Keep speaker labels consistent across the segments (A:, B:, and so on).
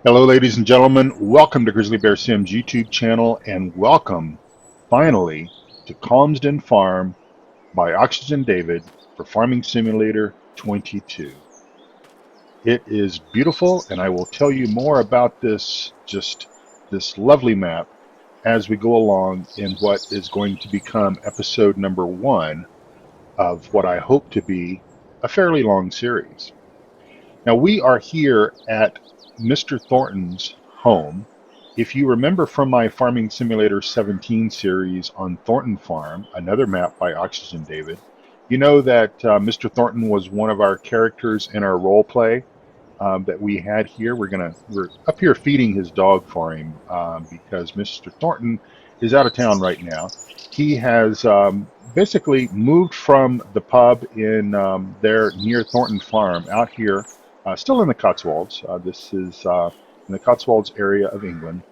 A: Hello, ladies and gentlemen. Welcome to Grizzly Bear Sim's YouTube channel, and welcome, finally, to Calmsden Farm by OxygenDavid for Farming Simulator 22. It is beautiful, and I will tell you more about this lovely map as we go along in what is going to become episode number 1 of what I hope to be a fairly long series. Now, we are here at Mr. Thornton's home. If you remember from my Farming Simulator 17 series on Thornton Farm, another map by OxygenDavid, you know that Mr. Thornton was one of our characters in our role play that we had here. We're up here feeding his dog for him because Mr. Thornton is out of town right now. He has basically moved from the pub in there near Thornton Farm out here, still in the Cotswolds. This is in the Cotswolds area of England,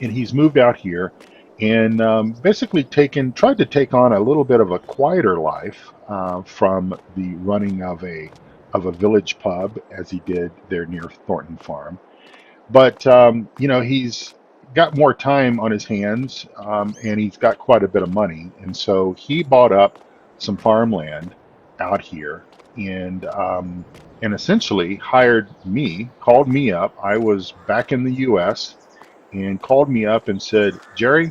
A: and he's moved out here and basically tried to take on a little bit of a quieter life from the running of a village pub as he did there near Thornton Farm. But he's got more time on his hands, and he's got quite a bit of money, and so he bought up some farmland out here, and essentially hired me, called me up. I was back in the U.S. and called me up and said, "Jerry,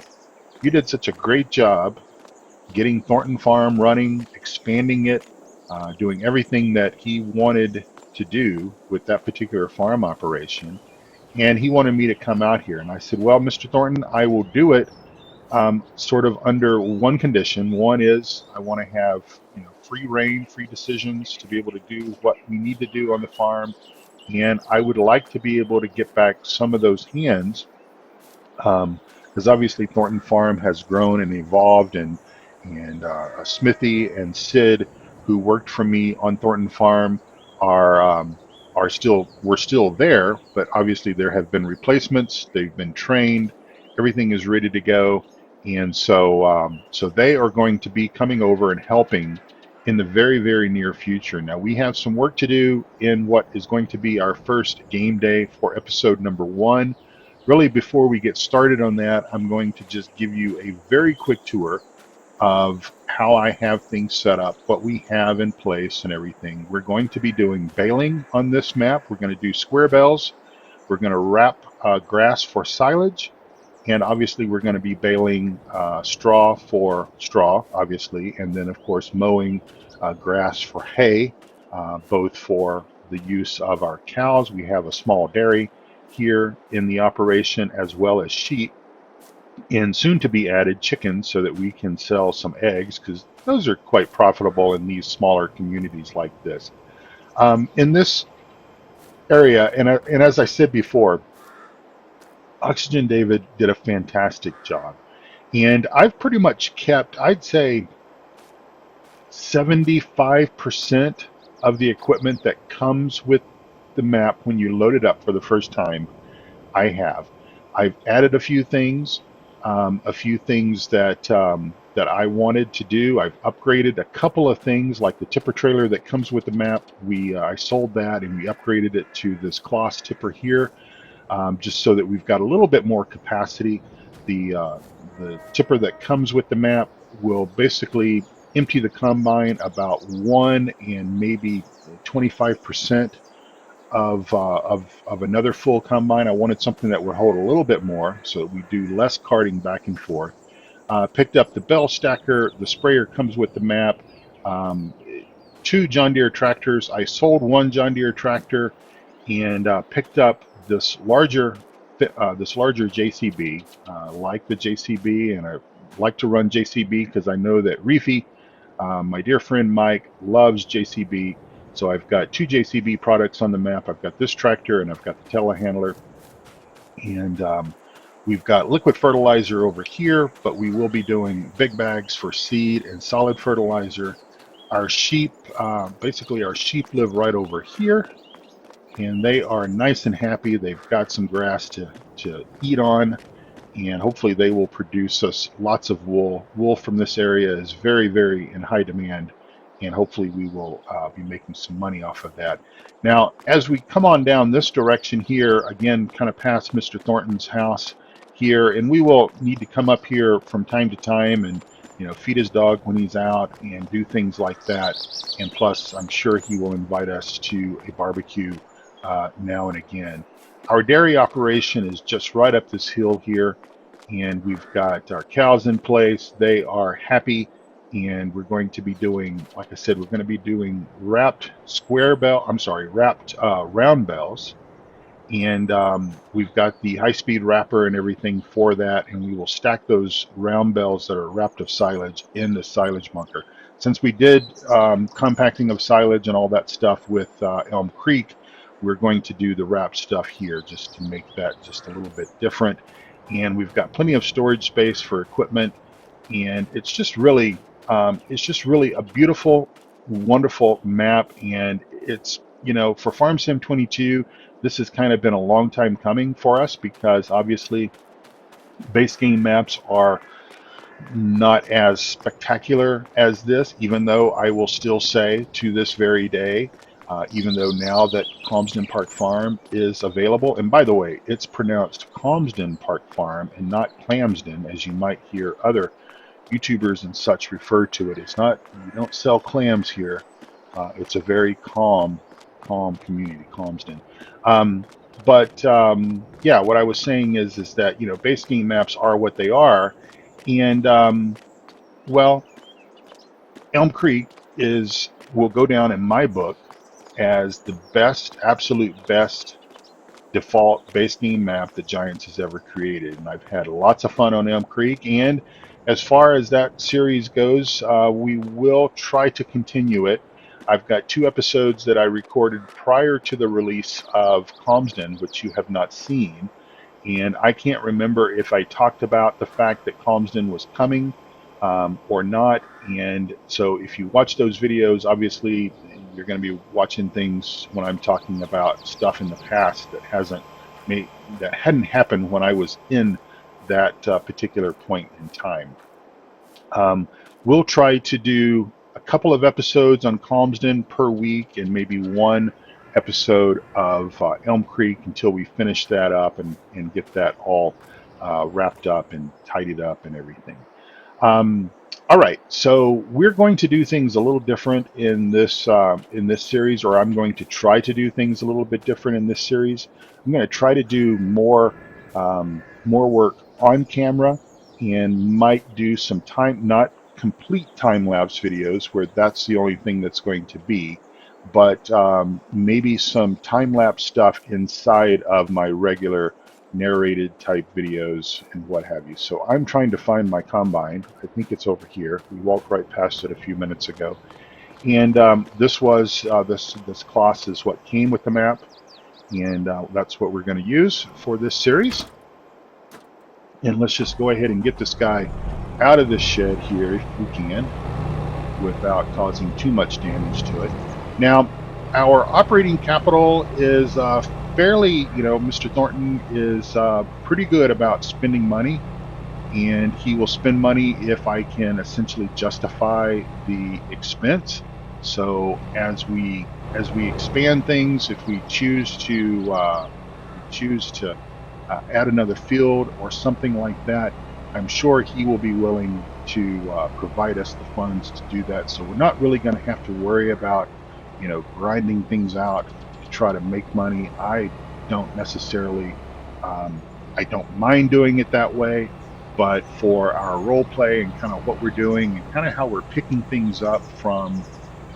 A: you did such a great job getting Thornton Farm running, expanding it, doing everything that he wanted to do with that particular farm operation. And he wanted me to come out here." And I said, "Well, Mr. Thornton, I will do it sort of under one condition. One is I want to have free reign, free decisions to be able to do what we need to do on the farm. And I would like to be able to get back some of those hands because obviously Thornton Farm has grown and evolved, and Smithy and Sid, who worked for me on Thornton Farm, are still we're still there, but obviously there have been replacements. They've been trained. Everything is ready to go, and so they are going to be coming over and helping in the very, very near future. Now we have some work to do in what is going to be our first game day for episode number 1. Really, before we get started on that, I'm going to just give you a very quick tour of how I have things set up, what we have in place, and everything. We're going to be doing baling on this map. We're going to do square bales. We're going to wrap grass for silage. And obviously, we're going to be baling straw for straw, obviously, and then, of course, mowing grass for hay, both for the use of our cows. We have a small dairy here in the operation, as well as sheep, and soon to be added chickens so that we can sell some eggs because those are quite profitable in these smaller communities like this. In this area, and as I said before, OxygenDavid did a fantastic job. And I've pretty much kept, I'd say, 75% of the equipment that comes with the map when you load it up for the first time. I have. I've added a few things that I wanted to do. I've upgraded a couple of things, like the tipper trailer that comes with the map. I sold that and we upgraded it to this Kloss tipper here, just so that we've got a little bit more capacity. The tipper that comes with the map will basically empty the combine about 1 and maybe 25% of another full combine. I wanted something that would hold a little bit more, so we do less carting back and forth. Picked up the bell stacker. The sprayer comes with the map. Um, 2 John Deere tractors. I sold 1 John Deere tractor and picked up this larger JCB. Like the JCB, and I like to run JCB because I know that Reefy, my dear friend Mike, loves JCB. So I've got 2 JCB products on the map. I've got this tractor and I've got the telehandler. And we've got liquid fertilizer over here, but we will be doing big bags for seed and solid fertilizer. Our sheep, basically our sheep live right over here, and they are nice and happy. They've got some grass to eat on, and hopefully they will produce us lots of wool. Wool from this area is very, very in high demand, and hopefully we will be making some money off of that. Now, as we come on down this direction here, again, kind of past Mr. Thornton's house here, and we will need to come up here from time to time and feed his dog when he's out and do things like that. And plus, I'm sure he will invite us to a barbecue now and again. Our dairy operation is just right up this hill here, and we've got our cows in place. They are happy, and we're going to be doing, like I said, we're going to be doing wrapped round bells, and we've got the high-speed wrapper and everything for that, and we will stack those round bells that are wrapped of silage in the silage bunker. Since we did compacting of silage and all that stuff with Elm Creek, we're going to do the wrap stuff here just to make that just a little bit different. And we've got plenty of storage space for equipment, and it's just really a beautiful, wonderful map. And it's, for Farm Sim 22, this has kind of been a long time coming for us, because obviously base game maps are not as spectacular as this, even though I will still say to this very day, even though now that Calmsden Park Farm is available, and by the way, it's pronounced Calmsden Park Farm and not Clamsden, as you might hear other YouTubers and such refer to it. It's not, you don't sell clams here. It's a very calm community, Calmsden. Yeah, what I was saying is that base game maps are what they are, and well, Elm Creek will go down in my book as the best, absolute best default base game map that Giants has ever created, and I've had lots of fun on Elm Creek. And as far as that series goes, we will try to continue it. I've got 2 episodes that I recorded prior to the release of Calmsden, which you have not seen, and I can't remember if I talked about the fact that Calmsden was coming or not. And so if you watch those videos, obviously you're going to be watching things when I'm talking about stuff in the past that hadn't happened when I was in that particular point in time. We'll try to do a couple of episodes on Calmsden per week, and maybe 1 episode of Elm Creek until we finish that up and get that all wrapped up and tidied up and everything. All right, so we're going to do things a little different in this series, or I'm going to try to do things a little bit different in this series. I'm going to try to do more work on camera, and might do some not complete time-lapse videos where that's the only thing that's going to be, but maybe some time-lapse stuff inside of my regular narrated type videos and what have you. So I'm trying to find my combine. I think it's over here. We walked right past it a few minutes ago. And this cloth is what came with the map, and that's what we're going to use for this series. And let's just go ahead and get this guy out of this shed here if we can, without causing too much damage to it. Now, our operating capital is fairly, Mr. Thornton is pretty good about spending money, and he will spend money if I can essentially justify the expense. So as we expand things, if we choose to add another field or something like that, I'm sure he will be willing to provide us the funds to do that. So we're not really going to have to worry about, grinding things out to try to make money. I don't necessarily, I don't mind doing it that way, but for our role play and kind of what we're doing and kind of how we're picking things up from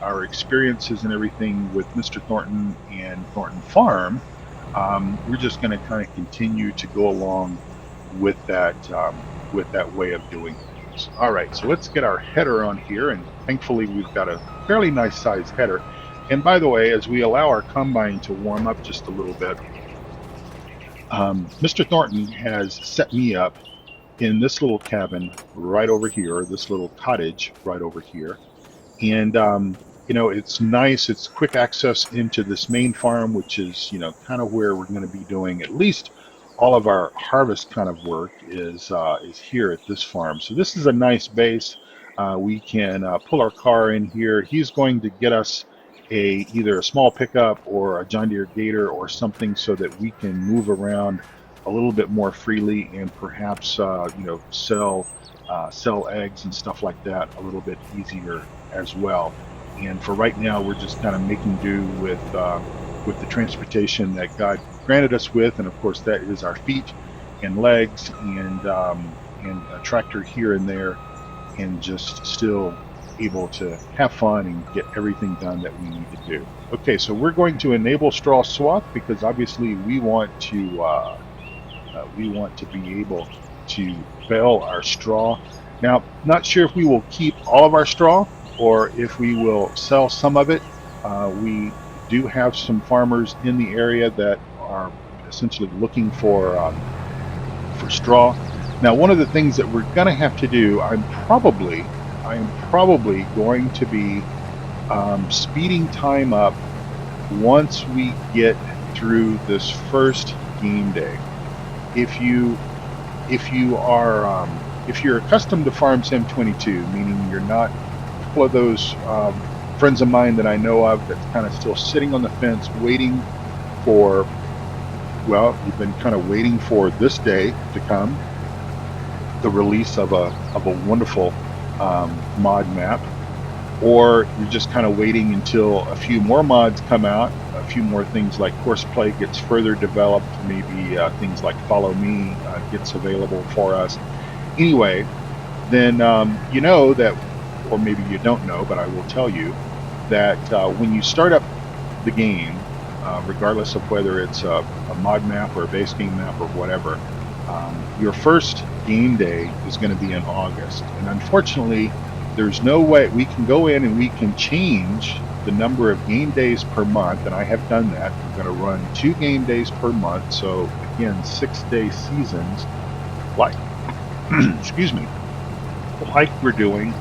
A: our experiences and everything with Mr. Thornton and Thornton Farm, we're just going to kind of continue to go along with that way of doing things. All right, so let's get our header on here, and thankfully we've got a fairly nice sized header. And by the way, as we allow our combine to warm up just a little bit, Mr. Thornton has set me up in this little cabin right over here, this little cottage right over here. And it's nice. It's quick access into this main farm, which is, kind of where we're going to be doing at least all of our harvest kind of work is here at this farm. So this is a nice base. We can pull our car in here. He's going to get us either a small pickup or a John Deere Gator or something so that we can move around a little bit more freely and perhaps sell eggs and stuff like that a little bit easier as well. And for right now, we're just kind of making do with the transportation that God granted us with, and of course that is our feet and legs and a tractor here and there, and just still able to have fun and get everything done that we need to do. Okay, so we're going to enable straw swap because obviously we want to be able to bale our straw. Now, not sure if we will keep all of our straw or if we will sell some of it. We do have some farmers in the area that are essentially looking for straw. Now, one of the things that we're going to have to do, I am probably going to be speeding time up once we get through this first game day. If you're accustomed to Farm Sim 22, meaning you're not one of those friends of mine that I know of that's kind of still sitting on the fence waiting for, well, you've been kind of waiting for this day to come, the release of a wonderful mod map, or you're just kind of waiting until a few more mods come out, a few more things like Horseplay gets further developed, maybe things like Follow Me gets available for us. Anyway, then you know that, or maybe you don't know, but I will tell you that when you start up the game, regardless of whether it's a mod map or a base game map or whatever, your first game day is going to be in August. And unfortunately, there's no way we can go in and we can change the number of game days per month, and I have done that. I'm going to run 2 game days per month, so again, 6-day seasons, like excuse me, like we're doing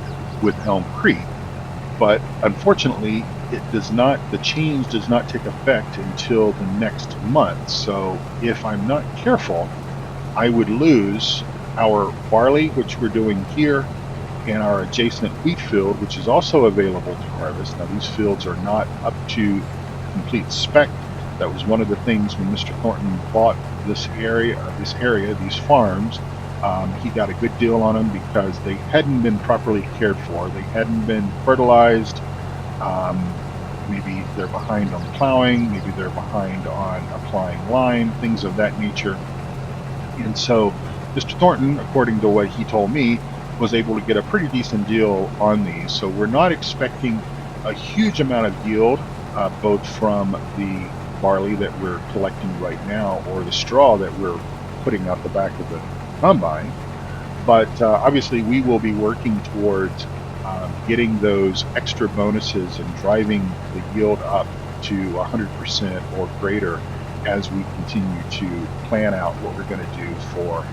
A: with Elm Creek. But unfortunately, the change does not take effect until the next month. So if I'm not careful, I would lose our barley, which we're doing here, and our adjacent wheat field, which is also available to harvest. Now, these fields are not up to complete spec. That was one of the things when Mr. Thornton bought this area, these farms. He got a good deal on them because they hadn't been properly cared for. They hadn't been fertilized. Maybe they're behind on plowing. Maybe they're behind on applying lime, things of that nature. And so Mr. Thornton, according to what he told me, was able to get a pretty decent deal on these. So we're not expecting a huge amount of yield, both from the barley that we're collecting right now or the straw that we're putting out the back of the combine. But obviously we will be working towards getting those extra bonuses and driving the yield up to 100% or greater as we continue to plan out what we're going to do for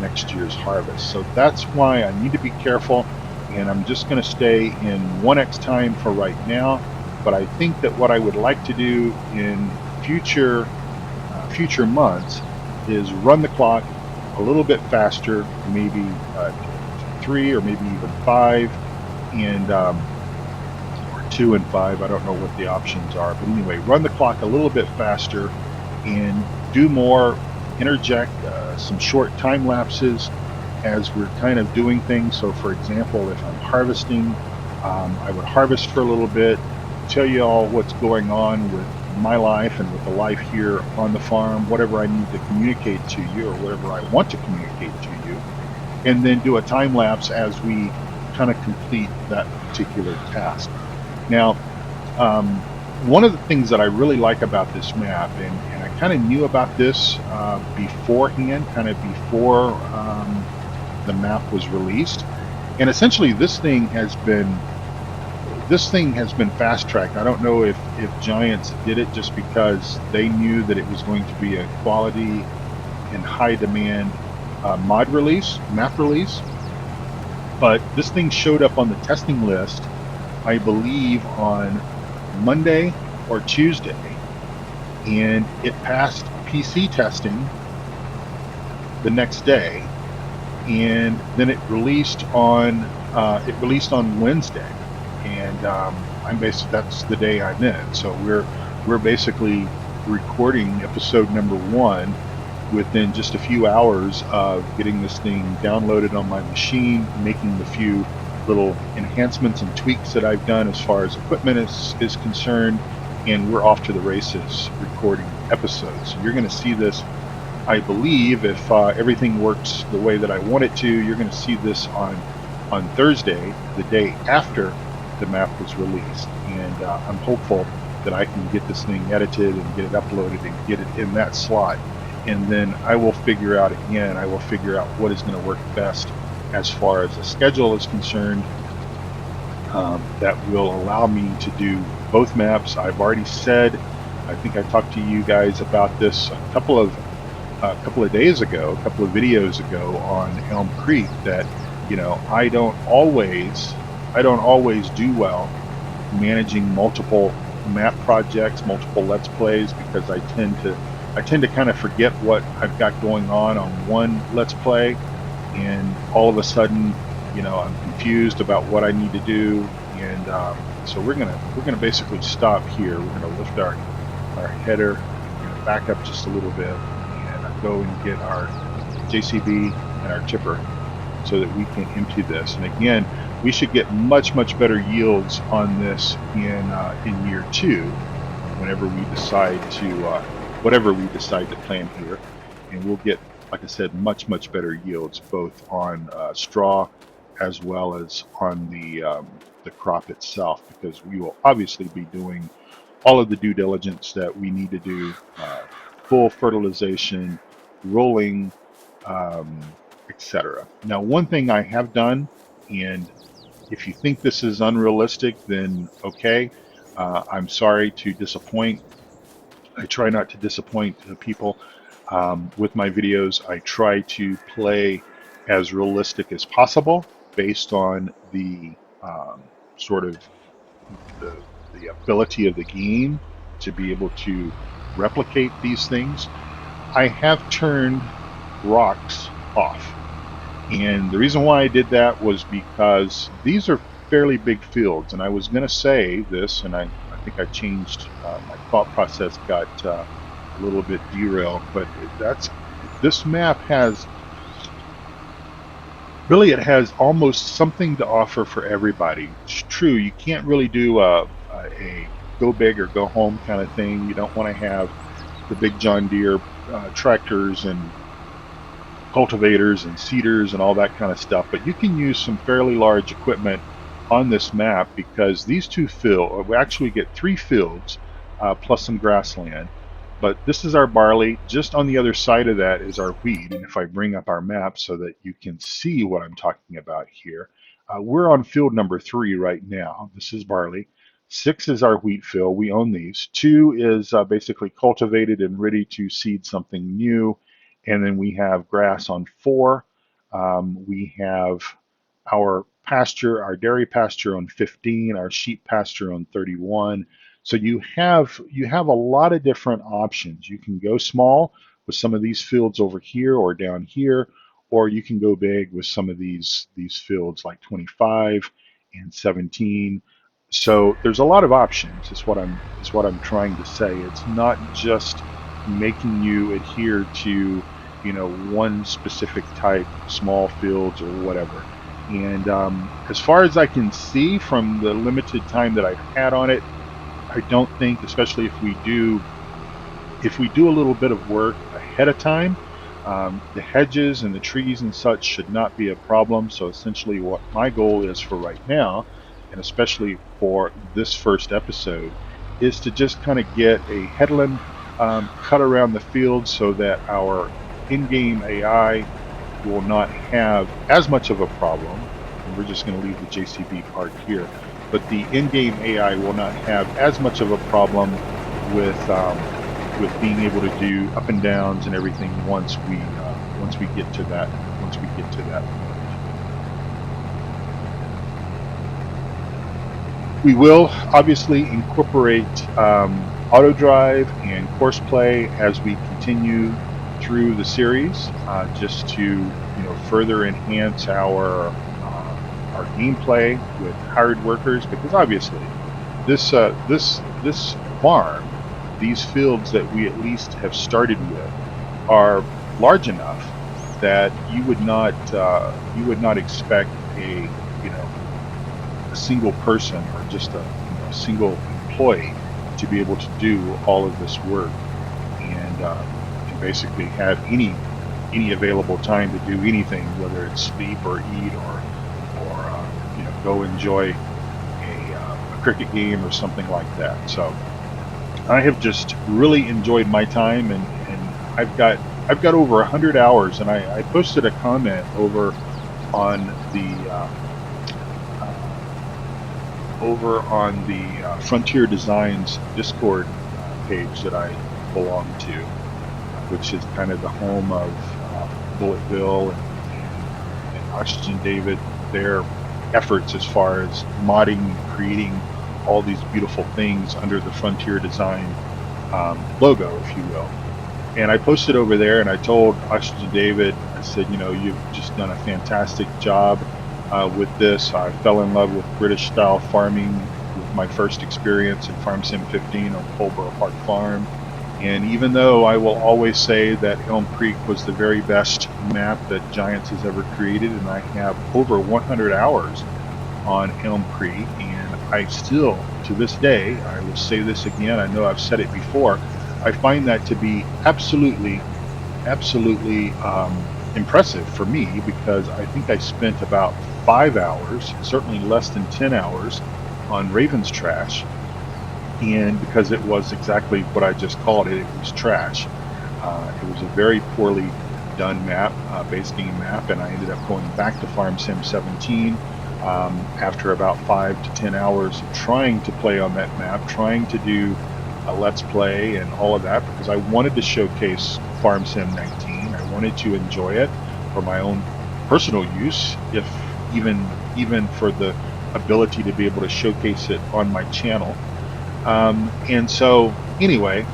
A: next year's harvest. So that's why I need to be careful, and I'm just going to stay in 1x time for right now. But I think that what I would like to do in future months is run the clock a little bit faster, maybe 3 or maybe even 5, and or 2 and 5. I don't know what the options are, but anyway, run the clock a little bit faster and do more, interject some short time lapses as we're kind of doing things. So for example, if I'm harvesting, I would harvest for a little bit, tell you all what's going on with my life and with the life here on the farm, whatever I need to communicate to you or whatever I want to communicate to you, and then do a time lapse as we kind of complete that particular task. Now, one of the things that I really like about this map, and I kind of knew about this beforehand, kind of before the map was released, and essentially this thing has been fast-tracked. I don't know if Giants did it just because they knew that it was going to be a quality and high-demand map release, but this thing showed up on the testing list, I believe, on Monday or Tuesday, and it passed PC testing the next day, and then it released on it released on Wednesday, and I'm basically that's the day I'm in. So we're basically recording episode number one within just a few hours of getting this thing downloaded on my machine, making the few little enhancements and tweaks that I've done as far as equipment is concerned, and we're off to the races recording episodes. So you're going to see this, I believe, if everything works the way that I want it to, you're going to see this on Thursday, the day after the map was released. And I'm hopeful that I can get this thing edited and get it uploaded and get it in that slot. And then I will figure out what is going to work best as far as the schedule is concerned, that will allow me to do both maps. I've already said, I think I talked to you guys about this a couple of days ago, a couple of videos ago on Elm Creek, that I don't always do well managing multiple map projects, multiple Let's Plays, because I tend to kind of forget what I've got going on one Let's Play, and all of a sudden, I'm confused about what I need to do, and so we're gonna basically stop here. We're gonna lift our header, we're gonna back up just a little bit, and go and get our JCB and our tipper so that we can empty this. And again, we should get much better yields on this in year two, whenever we decide to whatever we decide to plant here, and we'll get, like I said, much better yields both on straw as well as on the crop itself, because we will obviously be doing all of the due diligence that we need to do, full fertilization, rolling, etc. Now, one thing I have done, and if you think this is unrealistic, then okay, I'm sorry to disappoint. I try not to disappoint people with my videos. I try to play as realistic as possible based on the sort of the ability of the game to be able to replicate these things. I have turned rocks off. And the reason why I did that was because these are fairly big fields. And I was going to say this, and I think I changed, my thought process got a little bit derailed, but this map has, really, it has almost something to offer for everybody. It's true, you can't really do a go big or go home kind of thing. You don't want to have the big John Deere tractors and cultivators and seeders and all that kind of stuff, but you can use some fairly large equipment on this map, because these two fields, we actually get 3 fields plus some grassland. But this is our barley. Just on the other side of that is our wheat. And if I bring up our map so that you can see what I'm talking about here, we're on field number 3 right now. This is barley. 6 is our wheat field. We own these. 2 is basically cultivated and ready to seed something new. And then we have grass on 4. We have our pasture, our dairy pasture on 15, our sheep pasture on 31. So you have a lot of different options. You can go small with some of these fields over here or down here, or you can go big with some of these fields like 25 and 17. So there's a lot of options. Is what I'm trying to say. It's not just making you adhere to one specific type, small fields or whatever. And as far as I can see from the limited time that I've had on it, I don't think, especially if we do a little bit of work ahead of time, the hedges and the trees and such should not be a problem. So essentially what my goal is for right now, and especially for this first episode, is to just kind of get a headland cut around the field so that our in-game AI will not have as much of a problem. And we're just going to leave the JCB part here. But the in-game AI will not have as much of a problem with being able to do up and downs and everything once we get to that point. We will obviously incorporate auto drive and course play as we continue through the series, just to further enhance our our gameplay with hired workers, because obviously this farm, these fields that we at least have started with, are large enough that you would not expect a single person or just a single employee to be able to do all of this work and basically have any available time to do anything, whether it's sleep or eat or go enjoy a cricket game or something like that. So I have just really enjoyed my time, and I've got over 100 hours, and I posted a comment on the Frontier Designs Discord page that I belong to, which is kind of the home of Bullet Bill and OxygenDavid, their efforts as far as modding and creating all these beautiful things under the Frontier Design logo, if you will. And I posted over there and I told OxygenDavid, I said, you've just done a fantastic job with this. I fell in love with British style farming with my first experience in Farm Sim 15 on Colborough Park Farm. And even though I will always say that Elm Creek was the very best map that Giants has ever created, and I have over 100 hours on Elm Creek, and I still, to this day, I will say this again, I know I've said it before, I find that to be absolutely impressive for me, because I think I spent about 5 hours, certainly less than 10 hours, on Raven's Trash. And because it was exactly what I just called it, it was trash. It was a very poorly done map, base game map, and I ended up going back to Farm Sim 17 after about 5 to 10 hours of trying to play on that map, trying to do a Let's Play and all of that, because I wanted to showcase Farm Sim 19. I wanted to enjoy it for my own personal use, if even for the ability to be able to showcase it on my channel. And so anyway,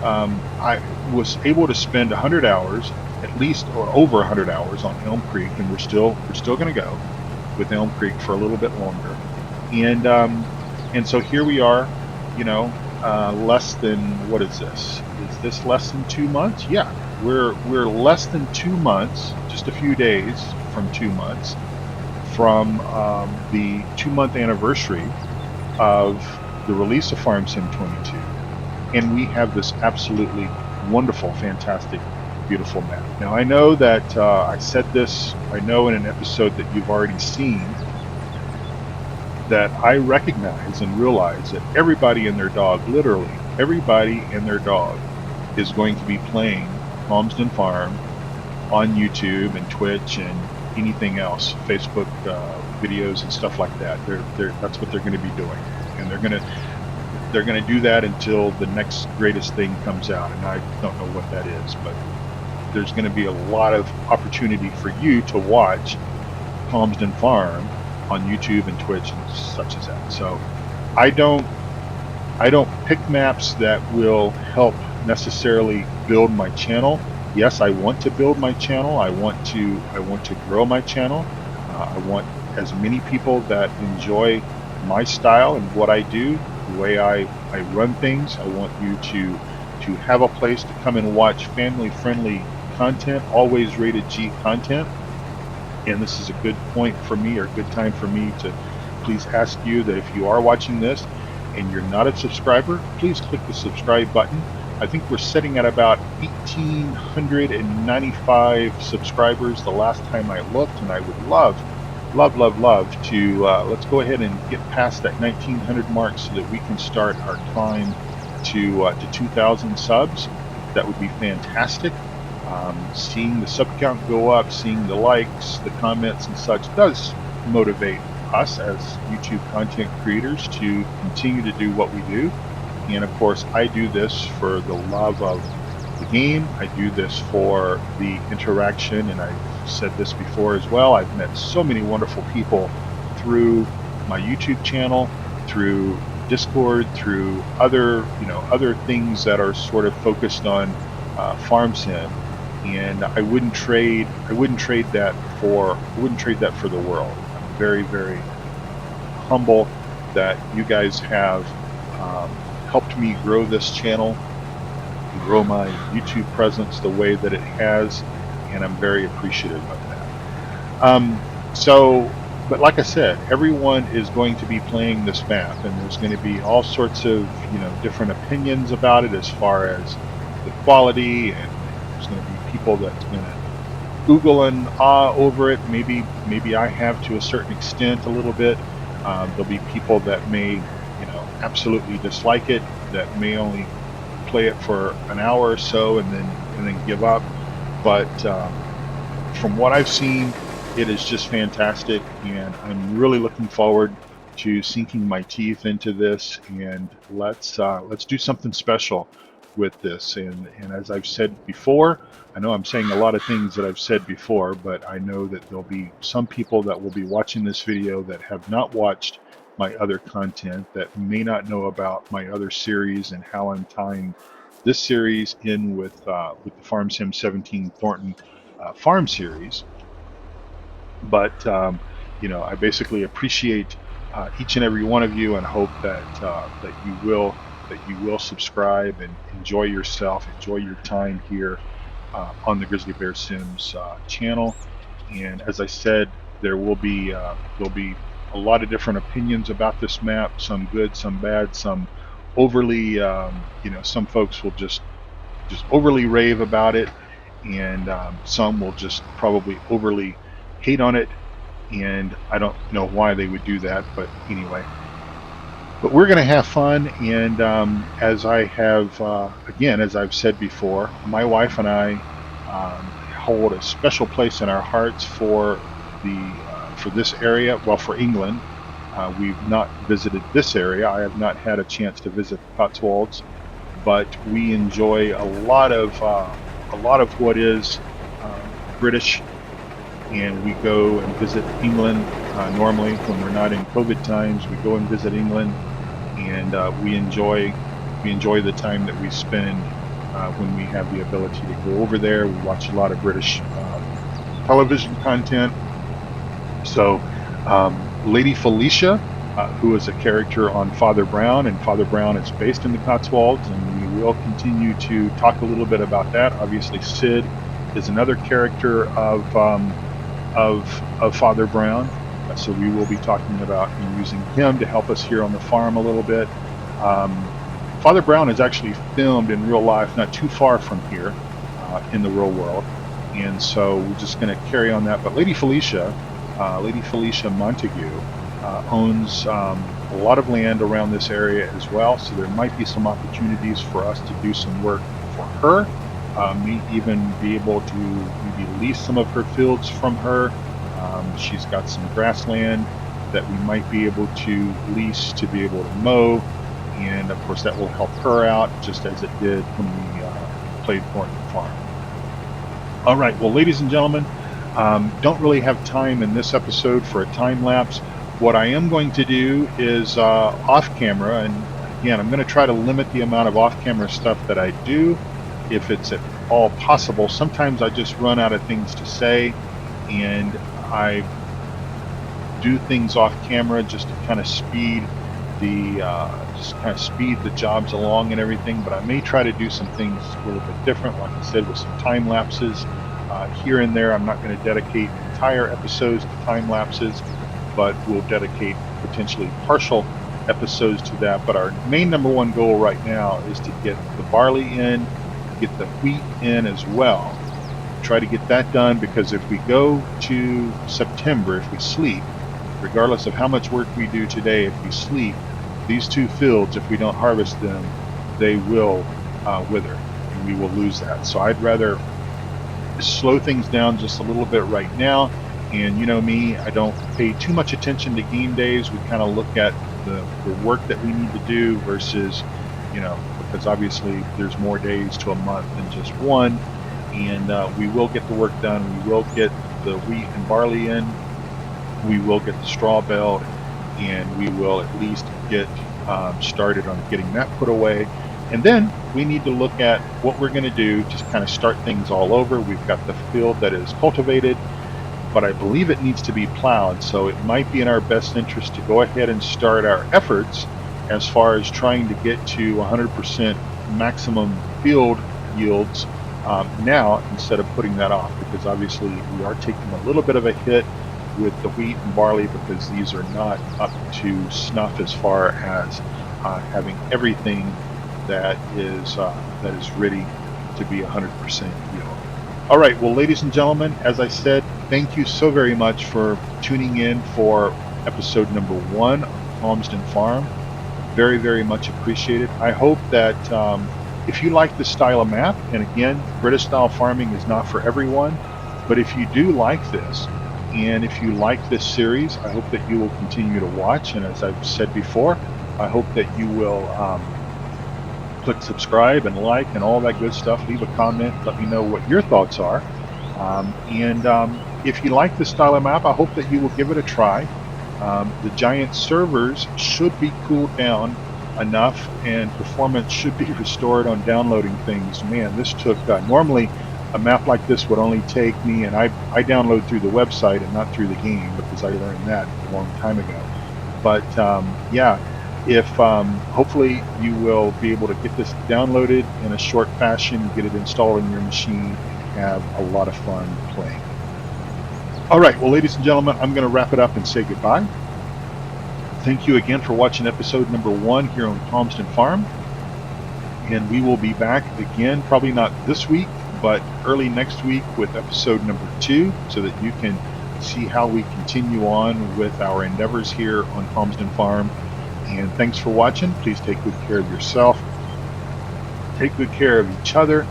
A: I was able to spend 100 hours at least, or over 100 hours on Elm Creek, and we're still going to go with Elm Creek for a little bit longer. And so here we are, less than, what is this? Is this less than 2 months? Yeah, we're less than 2 months, just a few days from 2 months from the 2-month anniversary of the release of Farm Sim 22, and we have this absolutely wonderful, fantastic, beautiful map. Now I know that I said this, I know in an episode that you've already seen, that I recognize and realize that everybody and their dog, literally everybody and their dog, is going to be playing Calmsden Farm on YouTube and Twitch and anything else, Facebook videos and stuff like that. That's what they're going to be doing, and they're going to do that until the next greatest thing comes out, and I don't know what that is, but there's going to be a lot of opportunity for you to watch Calmsden Farm on YouTube and Twitch and such as that. So I don't pick maps that will help necessarily build my channel. Yes, I want to build my channel. I want to grow my channel. I want as many people that enjoy my style and what I do, the way I run things. I want you to have a place to come and watch family-friendly content, always rated G content. And this is a good point for me, or a good time for me to please ask you that if you are watching this and you're not a subscriber, please click the subscribe button. I think we're sitting at about 1,895 subscribers the last time I looked, and I would love to let's go ahead and get past that 1,900 mark so that we can start our climb to 2,000 subs. That would be fantastic. Seeing the sub count go up, seeing the likes, the comments and such does motivate us as YouTube content creators to continue to do what we do. And of course, I do this for the love of the game. I do this for the interaction, and I've said this before as well. I've met so many wonderful people through my YouTube channel, through Discord, through other things that are sort of focused on Farm Sim, and I wouldn't trade that for the world. very, very humble that you guys have helped me grow this channel, grow my YouTube presence the way that it has, and I'm very appreciative of that. But like I said, everyone is going to be playing this map, and there's going to be all sorts of different opinions about it as far as the quality, and there's going to be people that's going to Google and over it. Maybe I have to a certain extent a little bit. There'll be people that may absolutely dislike it, that may only play it for an hour or so and then give up. But from what I've seen, it is just fantastic, and I'm really looking forward to sinking my teeth into this. And let's do something special with this. And as I've said before, I know I'm saying a lot of things that I've said before, but I know that there'll be some people that will be watching this video that have not watched my other content, that may not know about my other series and how I'm tying this series in with the Farm Sim 17 Thornton farm series. But I basically appreciate each and every one of you, and hope that you will subscribe and enjoy yourself, enjoy your time here on the Grizzly Bear Sims channel. And as I said, there'll be a lot of different opinions about this map. Some good, some bad, some overly. Some folks will just overly rave about it, and some will just probably overly hate on it, and I don't know why they would do that, but anyway. But we're going to have fun, and as I have, again, as I've said before, my wife and I hold a special place in our hearts for this area, well, for England. We've not visited this area. I have not had a chance to visit the Cotswolds, but we enjoy a lot of what is British, and we go and visit England normally when we're not in COVID times. We go and visit England, and we enjoy the time that we spend when we have the ability to go over there. We watch a lot of British television content. So Lady Felicia, who is a character on Father Brown, and Father Brown is based in the Cotswolds, and we will continue to talk a little bit about that. Obviously, Sid is another character of Father Brown, so we will be talking about using him to help us here on the farm a little bit. Father Brown is actually filmed in real life not too far from here in the real world, and so we're just going to carry on that. But Lady Felicia Montague owns a lot of land around this area as well, so there might be some opportunities for us to do some work for her. May even be able to maybe lease some of her fields from her. She's got some grassland that we might be able to lease to be able to mow, and of course that will help her out, just as it did when we played Thornton Farm. All right, well, ladies and gentlemen, don't really have time in this episode for a time lapse. What I am going to do is off camera, and again, I'm going to try to limit the amount of off-camera stuff that I do, if it's at all possible. Sometimes I just run out of things to say, and I do things off camera just to kind of speed the jobs along and everything. But I may try to do some things a little bit different, like I said, with some time lapses here and there. I'm not going to dedicate entire episodes to time lapses, but we'll dedicate potentially partial episodes to that. But our main number one goal right now is to get the barley in, get the wheat in as well. Try to get that done, because if we go to September, if we sleep, regardless of how much work we do today, if we sleep, these two fields, if we don't harvest them, they will wither, and we will lose that. So I'd rather slow things down just a little bit right now. And you know me, I don't pay too much attention to game days. We kind of look at the work that we need to do versus, because obviously there's more days to a month than just one. And we will get the work done. We will get the wheat and barley in. We will get the straw baled, and we will at least get started on getting that put away. And then we need to look at what we're going to do to kind of start things all over. We've got the field that is cultivated. but I believe it needs to be plowed. So it might be in our best interest to go ahead and start our efforts as far as trying to get to 100% maximum field yields now, instead of putting that off, because obviously we are taking a little bit of a hit with the wheat and barley because these are not up to snuff as far as having everything that is ready to be 100% yield. All right, well, ladies and gentlemen, as I said, thank you so very much for tuning in for episode number 1 of Calmsden Farm. Very, very much appreciated. I hope that if you like this style of map, and again, British style farming is not for everyone, but if you do like this, and if you like this series, I hope that you will continue to watch. And as I've said before, I hope that you will click subscribe and like and all that good stuff. Leave a comment. Let me know what your thoughts are. If you like this style of map, I hope that you will give it a try. The giant servers should be cooled down enough, and performance should be restored on downloading things. Man, this took, normally a map like this would only take me, and I download through the website and not through the game because I learned that a long time ago. But yeah, if hopefully you will be able to get this downloaded in a short fashion, get it installed in your machine, and have a lot of fun playing. All right, well, ladies and gentlemen, I'm going to wrap it up and say goodbye. Thank you again for watching episode number 1 here on Calmsden Farm. And we will be back again, probably not this week, but early next week with episode number 2, so that you can see how we continue on with our endeavors here on Calmsden Farm. And thanks for watching. Please take good care of yourself. Take good care of each other.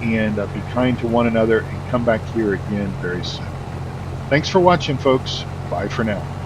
A: And be kind to one another, and come back here again very soon. Thanks for watching, folks. Bye for now.